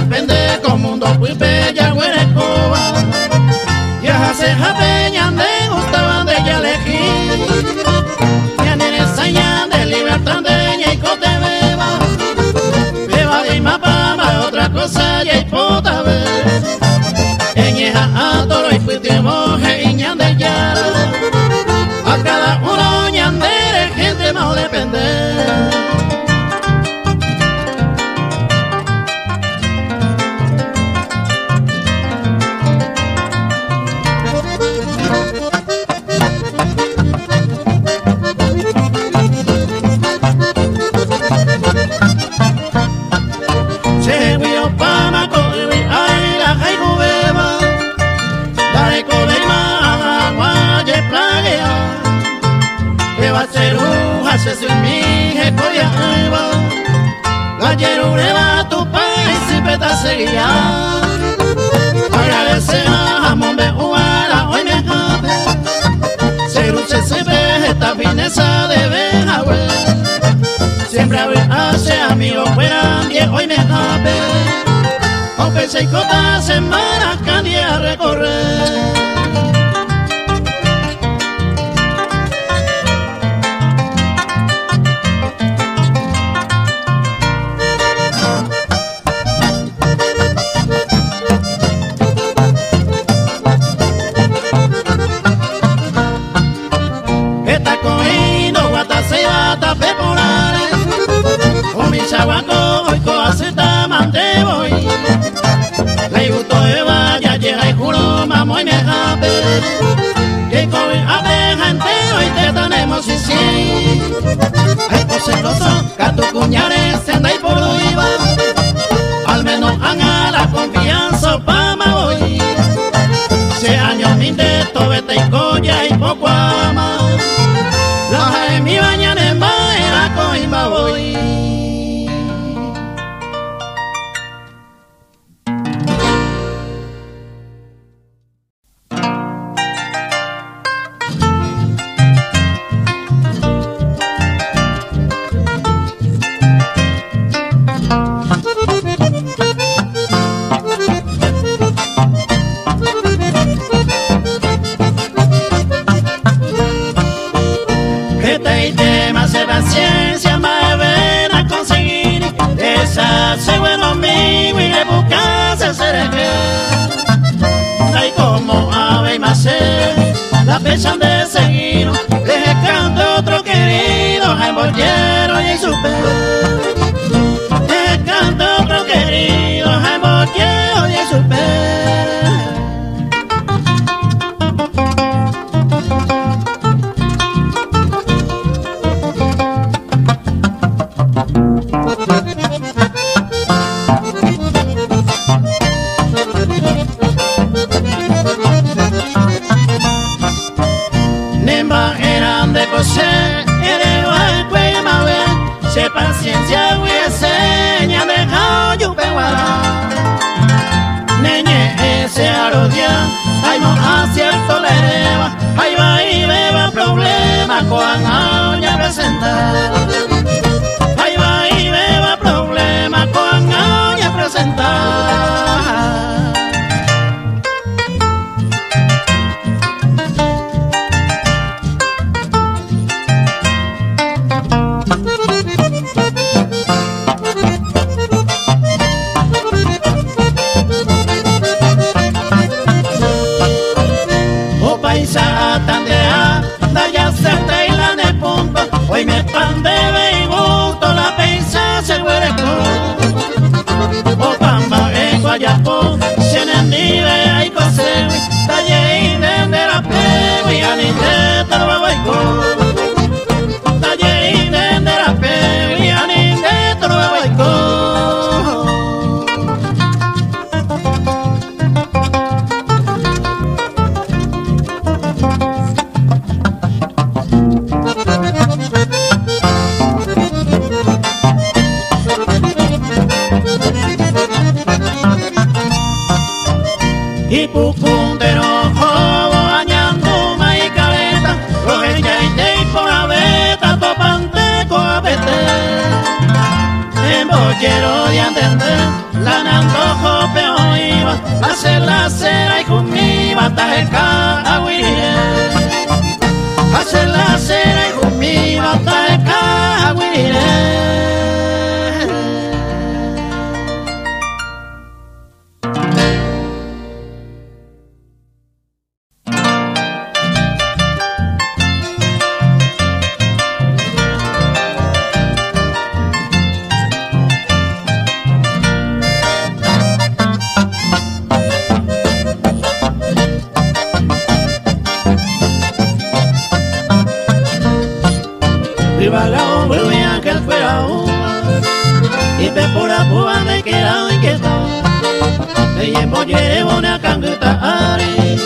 pendejo mundo fui bella huerecoba. Ya se japeñan de gustaban de ya elegir. Ya en esa ya de libertad de y cote beba. Beba de mapama otra cosa ya y puta ver. Eñeja a toro y fuitimo y ñande ya. A cada uno ñandere gente no depende. Se soy mi jecoya alba. La yerureba tu país y peta seguía. Agradece a jamón de uara hoy me jabe. Se luce se ve esta fineza de Benjahue. Siempre hace amigos fueran y hoy me jabe. Aunque se cota semanas candy a recorrer. Chaguaco, hoy coaceta mante voy. Le gustó de vaya, llega y juro, mamá y me jape. Que coge abeja entero y te tenemos y sí. Ay, pues se gozó, que tu cuñares se anda y por iba. Al menos haga la confianza, pama voy. Se años mi teto, vete y colla y poco ama. La de mi bañana en baera, coimba voy. La pesan de seguir, deje canto otro querido, el bollero y su pez. Deje canto otro querido, el bollero y su pez. Se paciencia hubiese dejado yo peguar. Neñe ese arodia, ay no acierto le deba. Ay va y beba problema con ya presentar. Ay va y beba problema con ya presentar. Hoy me pan de y gusto la pensa se huereco. O pamba en guayapo, se nendive hay cose. Talle y de la pego y anite torba baico. Talle y de la pego y anite torba baico. Y pucundero jobo añando y caleta, coge ya y te por la beta, topante coabete. En bollero de entender, la nando hacer la cera y con mi batajeca agüiré. Hacer la cera y con mi batajeca agüiré. Vagado volvía que él fuera uva y pe por la púa me quedaba inquieto. Me llevo llevo una canguita ari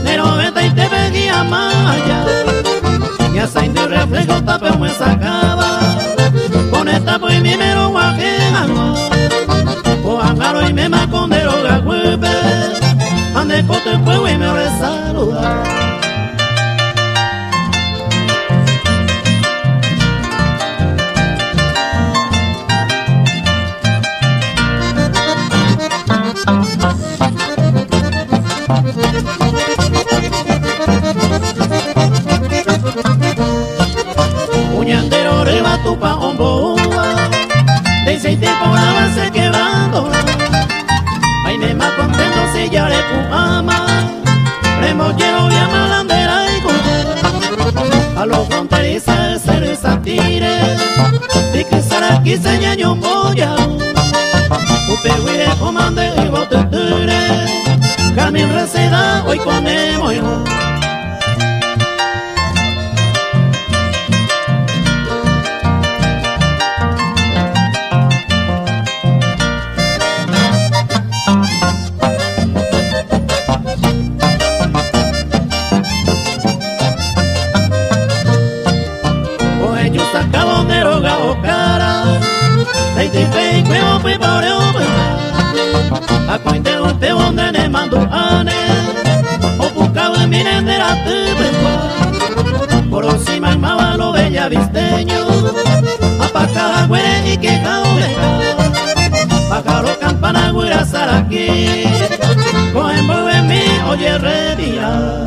de 90 y te veía más allá. Y hasta de reflejo tapeo me sacaba con esta pues mi mero guaqueano. O angaro y me macondero gacuepe ande cote el fuego y me resaluda. Puñandero arriba tu pa hombo de aceite por la base quebrando. Ay me más contento si ya le tu ama remollero y malandera y con a los fronterizas se les atire de que aquí se ñaño polla upe huire comande y bote ture camin reseda hoy comemos hijo. A cuente un te donde ne mando ane o buscaba en mi nendera te vengo por encima en mavalo bella visteño a paca güere y que caoleca pájaro campana güera aquí cogen mueve mi oye revira.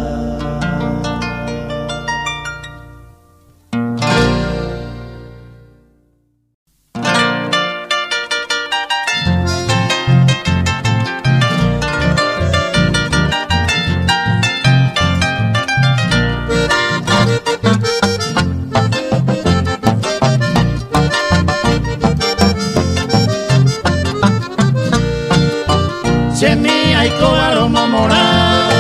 Si en mí hay aroma moral,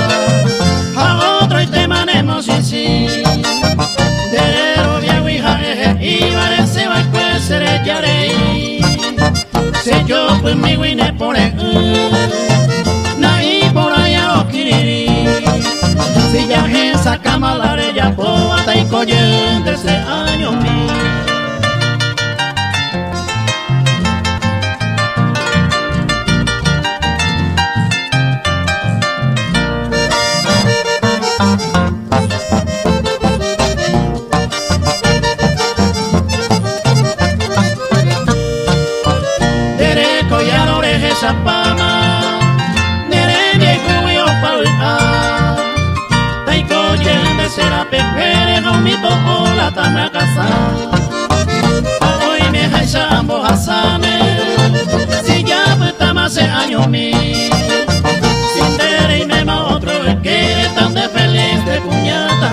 a otro y te manemos y sí. Derero viejo y jareje, y parece va pues seré yarei. Si yo pues mi guine por el naí por allá o kiriri. Si ya esa cama la ya po hasta y coyen de ese año mío. Pama, nere viejo y opalta, taiko yende será pepere no mito o la tamra casa. Hoy me haisha ambo hasame, si ya puta más año mi, sin tere y mema otro que tan de feliz de puñata.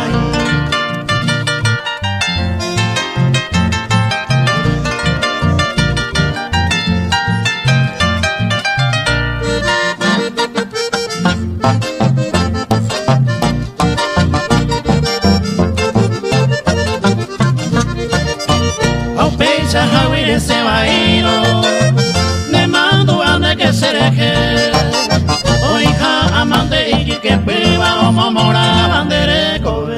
Se va a ir, me mando ande que se deje, o hija amante y que piba o momora bandere cobe.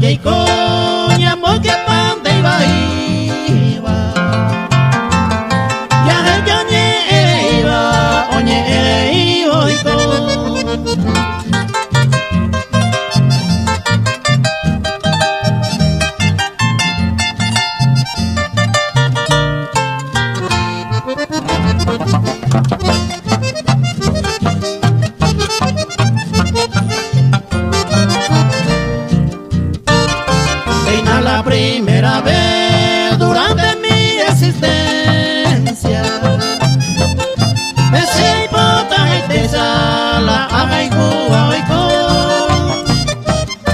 y coña porque pante iba ya el yoñe iba oñe iba y la primera vez durante mi existencia ese hipotaje te sala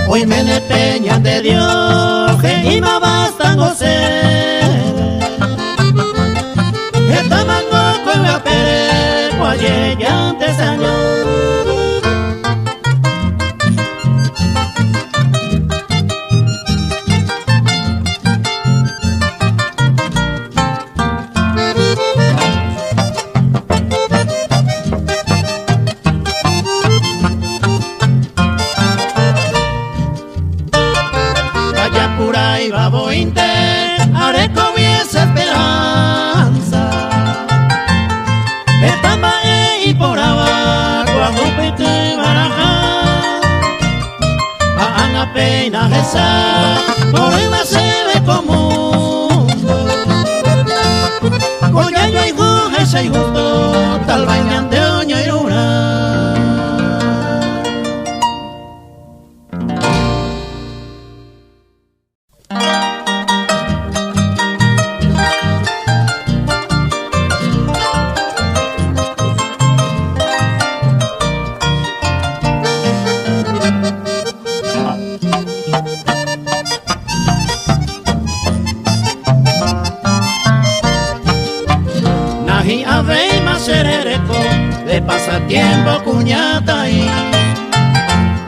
hoy me depeñan de Dios que me bastan gocer esta mango con la pere cuaye ya antes años. Haré con esa esperanza estamba y por abajo a un pete baraja a la pena esa por el se ve común con ya yo hay ese y gusto tal vaina de oño y luna. De pasatiempo cuñata y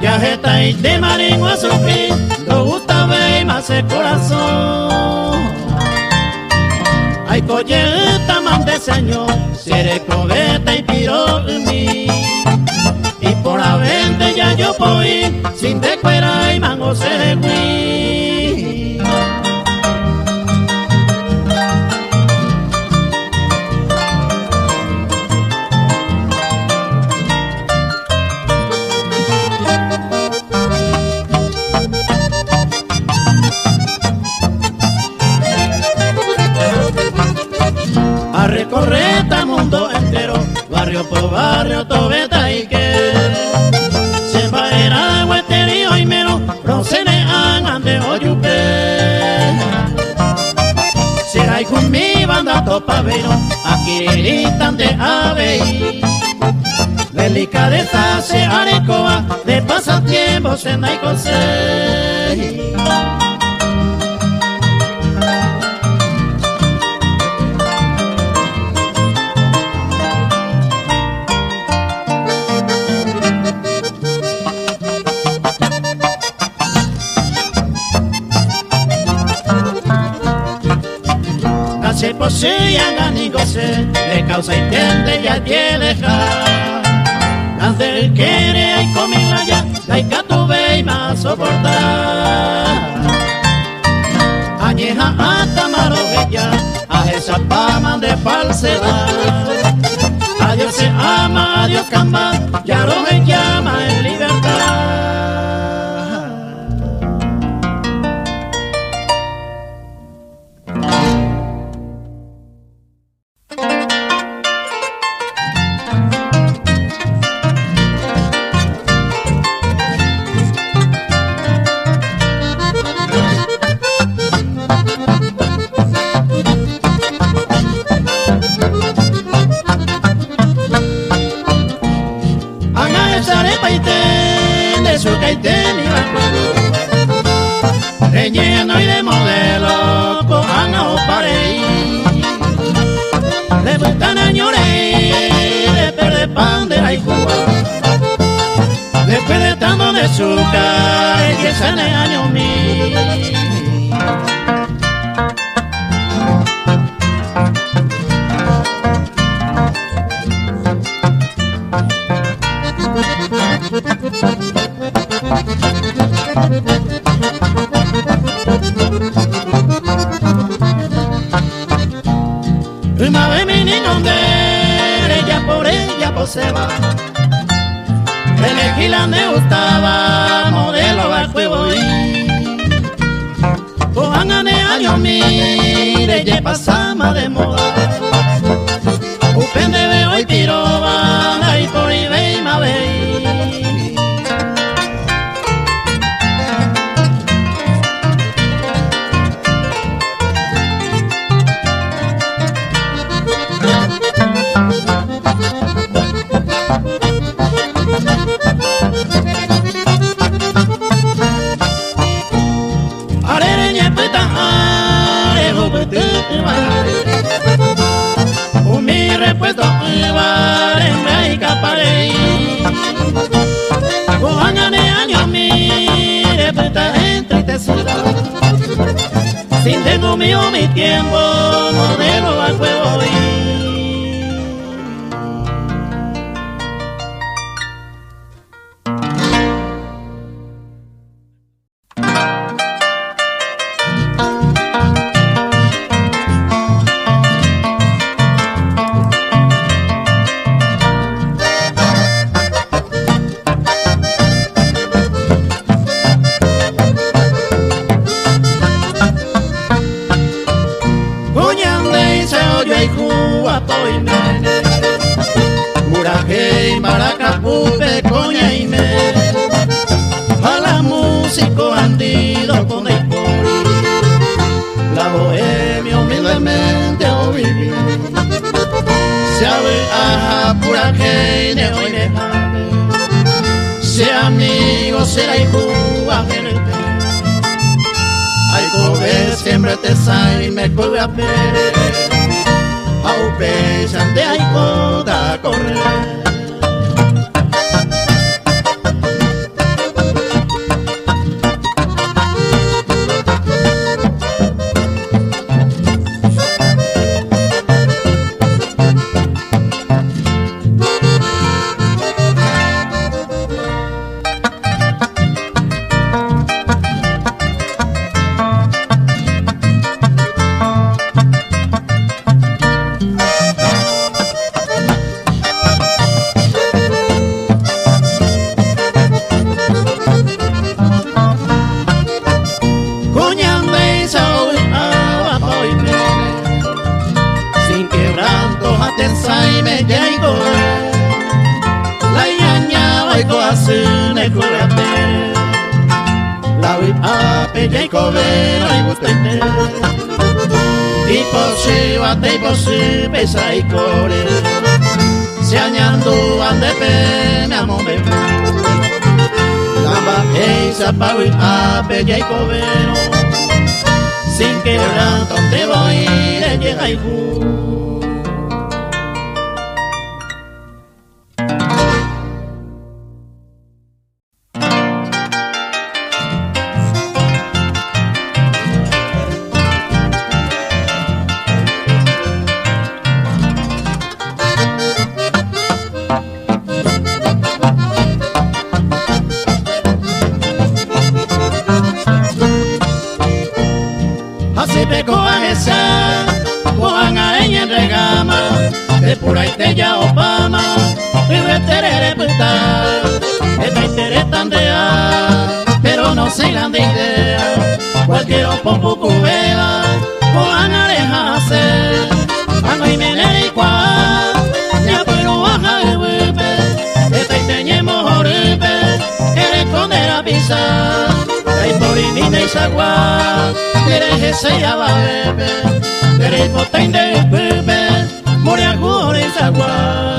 ya está y de maringo a sufrir lo gusta ver más el corazón ay colleta man de señor seré cobeta y piro mí y por la vente ya yo voy sin de cuera y mango se fui. A recorrer el mundo entero, barrio por barrio, tobeta y que se va a ir a Hueterío y mero, procede a de oyupe. Será y con mi banda topavero, aquí gritan de ave. Delicadeza se arecoa, de pasatiempo se na y consejo. Se poseían ganigose, de causa y tende ya tiene dejar. Antes el quiere hay comida ya, la tuve y más soportar. Añeja hasta marovilla, a esa pama de falsedad. A Dios se ama, a Dios camba, ya lo me llama en libertad. De su caite mi banco de lleno y de modelo con ano parey de buscan añoré de perder pan de la Cuba después de tanto de azúcar y 10 años mí. se va. Elegí la me gustaba, modelo va huevo y Cojan años mire, ya pasama de moda. Upende veo y piroba, ahí por ahí ve y ma ve. Repuesto en y caparé con años mire puta entristecida sin tengo mío mi tiempo modelo al juego Murajé, Maracapupe, coña y me a la músico andido con el pori la bohemia humildemente o vivir se abre a Purajé de hoy de jave se amigo será y juga en el hay coger siempre te sale y me coge a ver pesan de ahí coda correr. Y por pesa y core se añando ande pe me amombe lamba esa pago y apella y cobero sin quebranto te voy de llega y ya Obama, vive terere puta, esta interesandea, pero no se grande idea, cualquier pompo cubeba, con alejarse, ando y menere y cuá, ya pero baja el huepe, esta teñemos horrible, quiere esconder a pisar, hay por inita y sagua, quiere ese ya va a beber, quiere botain de pepe. Moria gore sagua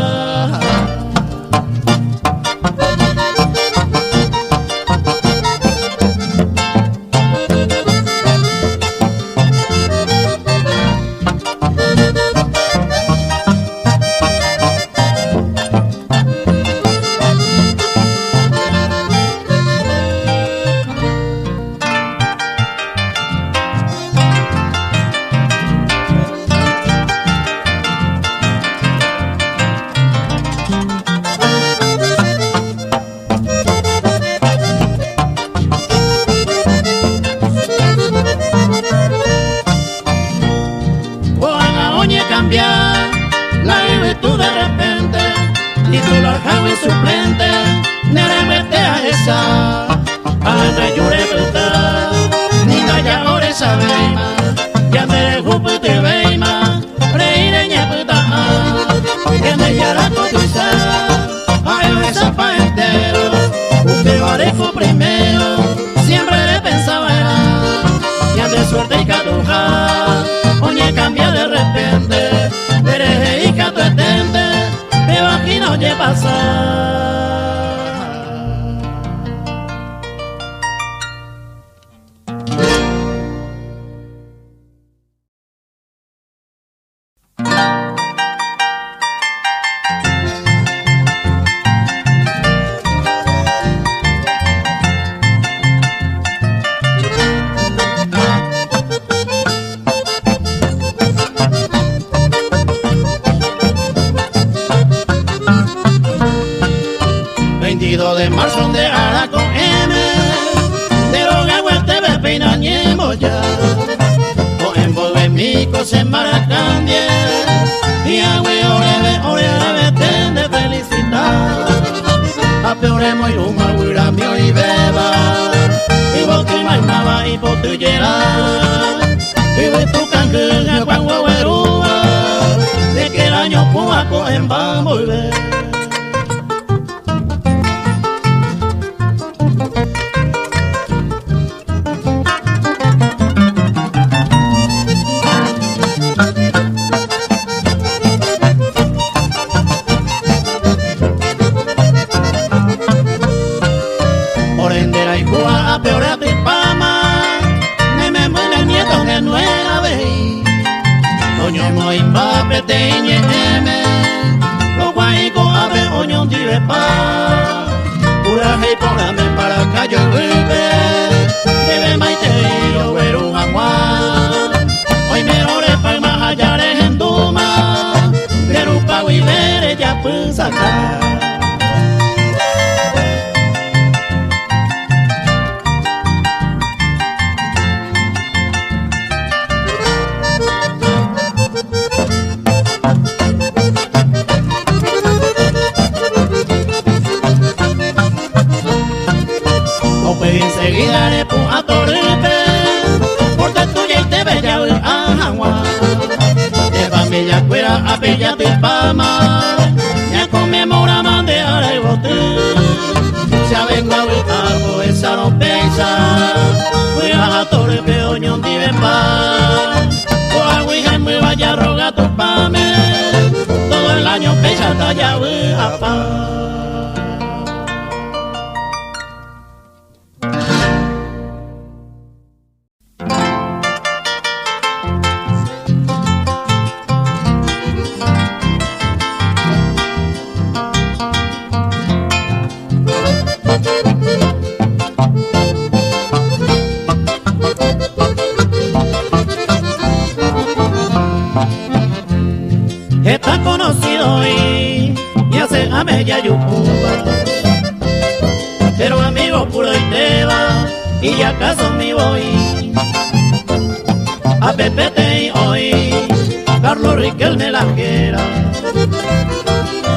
esa, anda yure puta, ninga ya ore sabeima, ya me jupu te veima, reire ña puta, que me yara cotusa, ay esa pa entero, usted varejo primero, siempre le pensaba ya de suerte y catuja, oye cambia de repente, dereje y catu etente, me imagino oye pasar. De marzo de Araco M, de Rogahuete me peinañemos ya, o envolve mi cosa en Maracandie, y a oreve tende felicitar, a peoremo y uma huira mío y beba, y boqui maimaba y potillera, y ve tu canquilla cuan hueverúa, de que el año puaco en va muy ver. Enseguida le pongo a torrepe, porque tuya y te bella a Jagua. Llévame ya fuera a bella tu pama, ya conmemora de ahora y bote. Ya vengo a ver algo, esa no pesa, voy a torrepe, oñón dive pa. O a Ouija me vaya a rogar tu pame, todo el año pesa talla a pa. Está conocido y hace a media yucuba, pero amigo puro y te va, y acaso mi voy a Pepete y hoy Carlos Riquelme la quiera,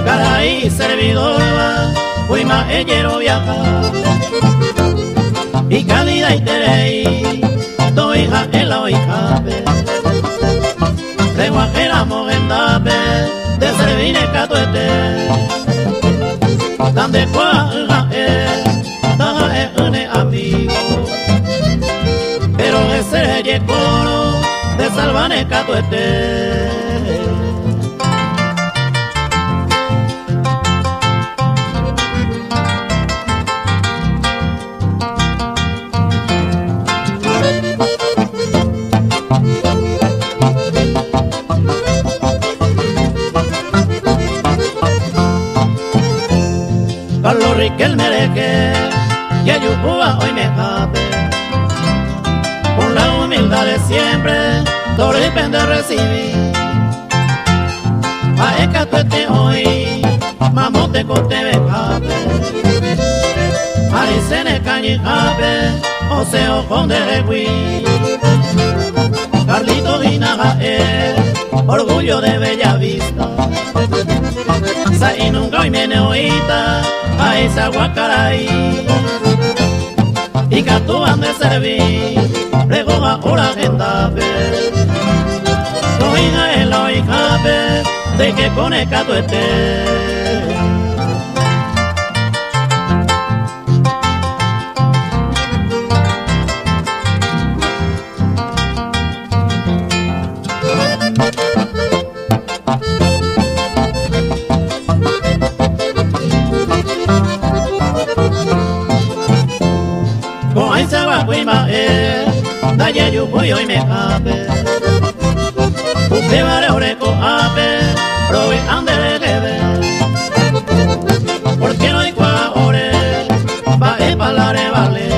Caray servidor va, fui maellero viajar, y calidad y terei, tu hija en la hija de guajera mogendape, de servine catuete, tan de cuaja une amigo, pero ese es el coro de salvane catuete. Carlos Riquelme Mereque y Ayucuba hoy me jape, con la humildad de siempre, todo depende de recibir. A Ecatuete hoy, mamote cote me jape, Aricene cañi jape, Oseo con de regui, Carlito Guinaga orgullo de Bellavista, Sainunga y Meneoita, a esa Guacaray. tú han de servir, recoja ora agenda, coina el oica, de que conecta tu esté. Daye yo voy hoy me cabe, usted vale oreco ape, probe ande de debe, porque no hay cua ore, va e palare vale,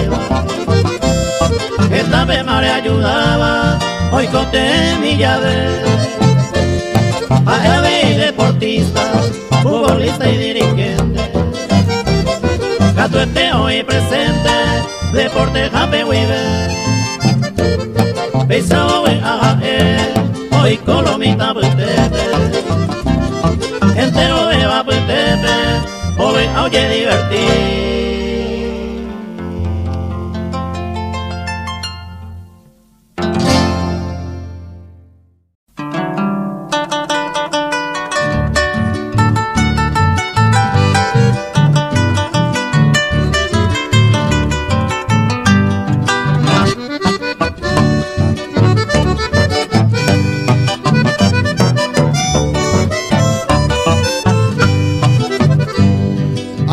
esta vez me ayudaba, hoy cote mi llave, a ver deportista, futbolista y dirigente, gato este hoy presente, deporte jape vive. Pesado en ajae, hoy colomita putete, entero de va putete, hoy oye divertir.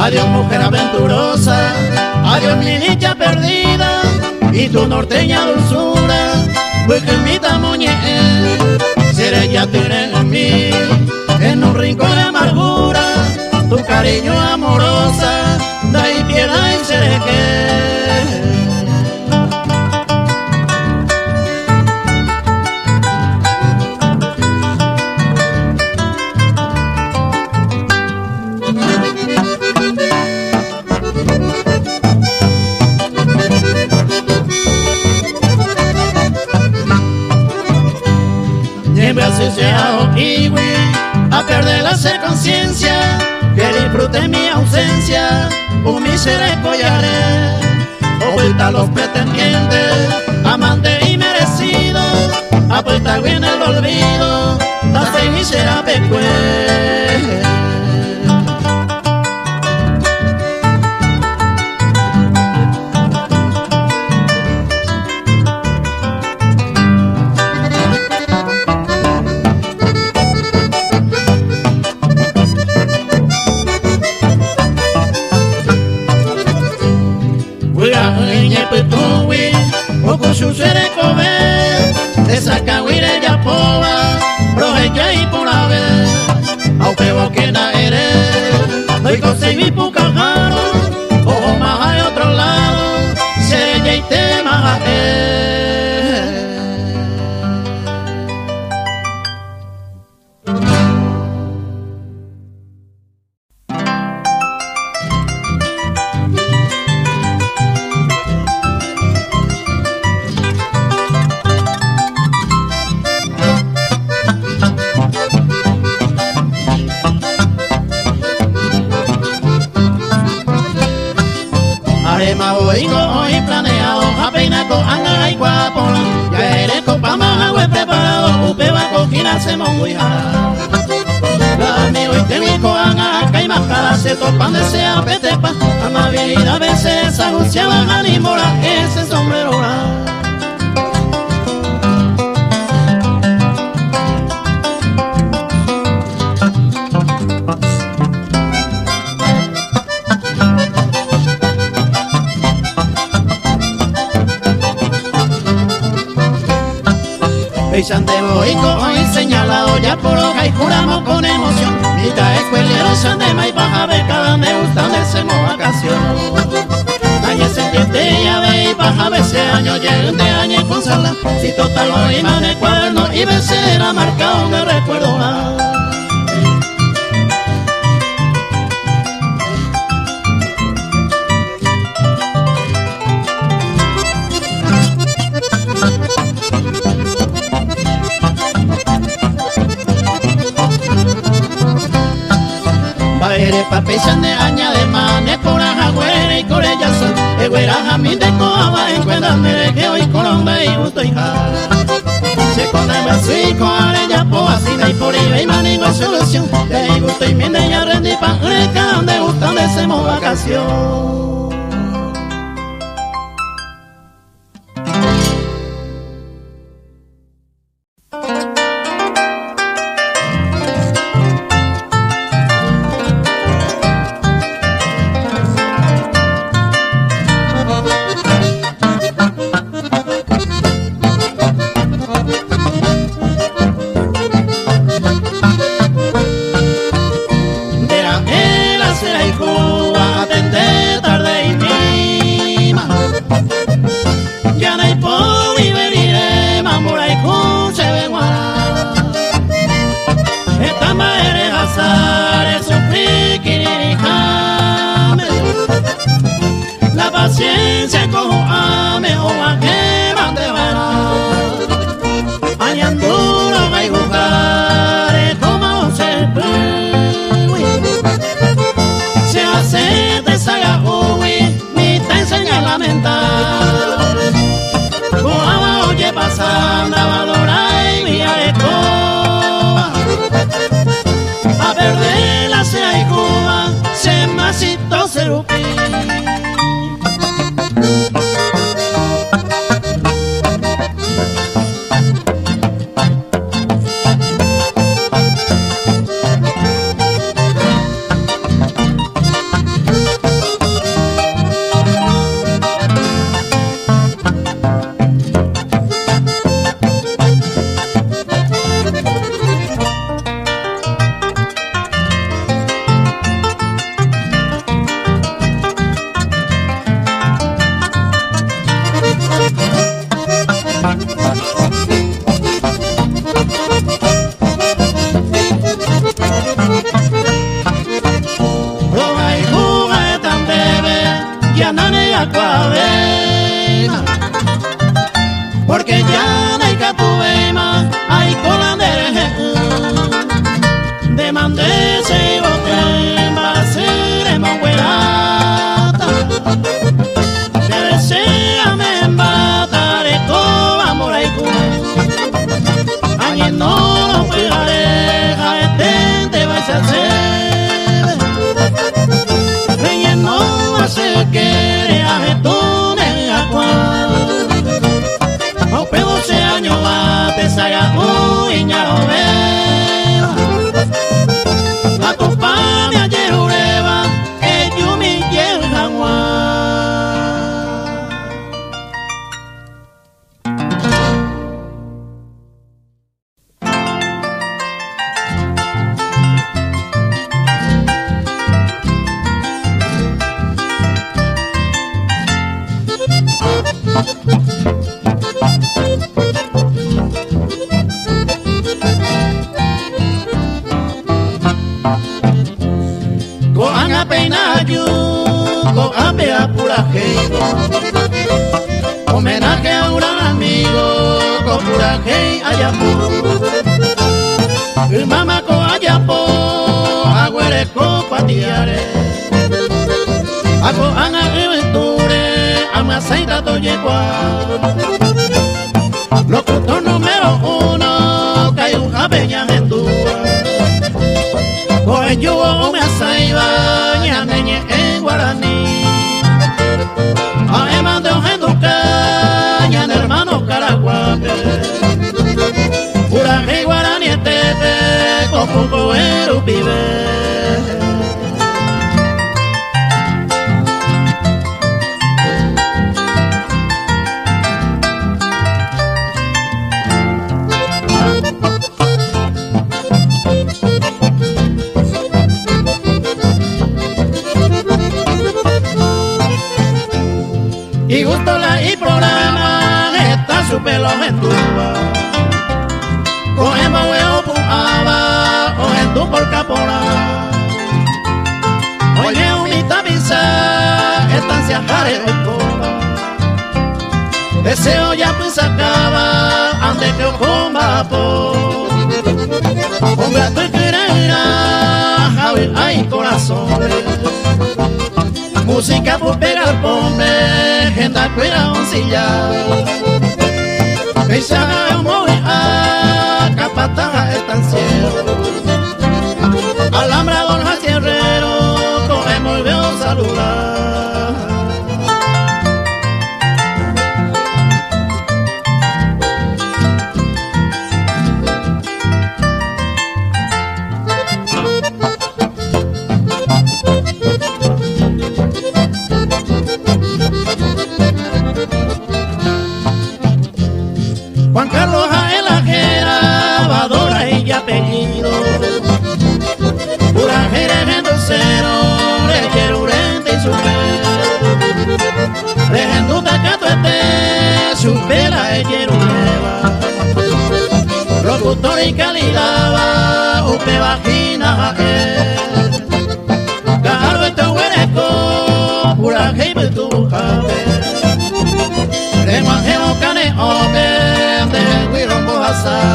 Adiós mujer aventurosa, adiós mi niña perdida, y tu norteña dulzura, porque mi tamuñe, seré ya tiene en mí, en un rincón de amargura, tu cariño amorosa, da y piedad y seré que. A perder la conciencia, que disfrute mi ausencia, humillaré, collaré, oculta los pretendientes, amante y merecido, apuesta bien el olvido, la fe será pecue. Susere comer, esa cahuire ya poba, projecha y por la vez, aunque vos que na eres, doy conseguí pucajaro, ojo más hay otro lado, se ya y te más hoy planeado, a peinar con anga y guapona, ya eres copa más agua preparado, upe va a coginar se monguija. Dame hoy te vi con anga, acá y más cara, se topan de se apetepa, amabilidad a veces anunciaban animora, ese sombrero blanco. Sandebo y hoy señalado ya por hoja y juramos con emoción. Mitad escuelero sandema y baja becada me gustan de ese vacación. Añe se entiende ya ve y baja veces año lleguen de año con sala. Si total lo iman el cuaderno y becera marcado me recuerdo más. Papi se de añade manes por ajagüera y corellazo, güera jamín de coaba hija. Se coneme así con ella po así no hay por ahí más ninguna solución. De gusto y minde ya rendí pa' rica donde gusta donde hacemos vacación. Paciencia cojo ame o a que mande verá. Añanduro hay jugar como se se hace te saga uy ni te enseña a lamentar. Coaba oye pasando a valorar y mi arecoa. A perder la sea y Cuba se masito cerupi. Porque ya no hay catuema, hay colandere de mandese y boten, va a ser en mahuerata. Te deseame en batare, toda mora y cu. Añe no lo pegaré, jaetente vais a hacer. Reñe no va a ser que ajetone a cual. Pe 12 años va te saga uy ñaro beba. A tu pa me ayer ureba que yo me lleva Coan a peinayu, coan a pura hey. Homenaje a un gran amigo, con pura hey ayapu. El mama co ayapo, agüere co patiare. Ago anga eventure, ama saita toyekwa. Locutor número 1, cayó a peña en tua. Coge yo me asaiba, ña neñe en guaraní. Además de ojenduca, ña de hermano caraguape. Pura rey guaraní estete, con poco erupibe. Y gusto la y programa está su pelo en tuba. Cogemos huevo puaba o en tu por capora. Oye un tapiza estancia jare el coba. Deseo ya pues acaba antes que comba po. Hombre tu querera Javi hay corazones. Música por pegar pombe, gente cuida un sillar. Peisaga eu morri a capataja estanciero. Alambrador Jacierrero, me volvió a saludar. Juan Carlos Jael Ajera, Badora y apellido. Pura Jerez Docero, lechero urente y su pela. Legenduta cato su pela lechero lleva. Locutor y calidad, upe vagina Jael. Caro esto huereco, pura jeibe tu jabe. Remuangeo cane obe, de huirombo hasa.